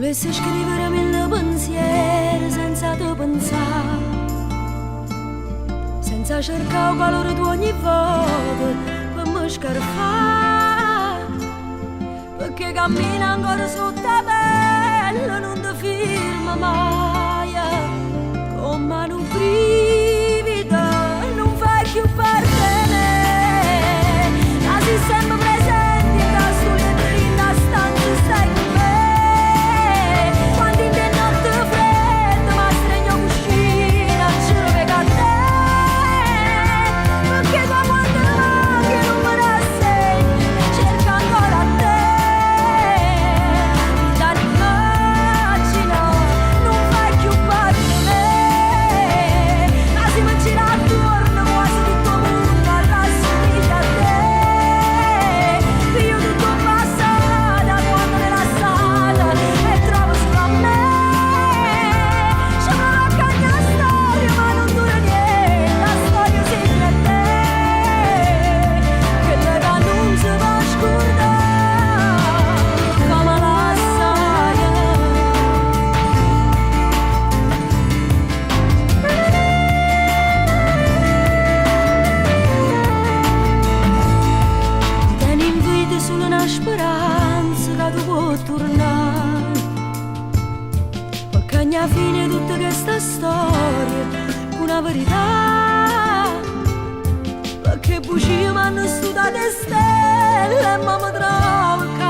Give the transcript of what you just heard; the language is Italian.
Volessi scrivere mille pensieri senza te pensare, senza cercare il calore di ogni volta per me scarfare, perché cammina ancora sotto la pelle, non ti firma mai, con mano brivido, non fai più parte di me, ma sei sempre presente, in caso le in la stanza stai con me. Alla fine tutta questa storia, una verità, perché bugie mi hanno studiato le stelle e mi trovo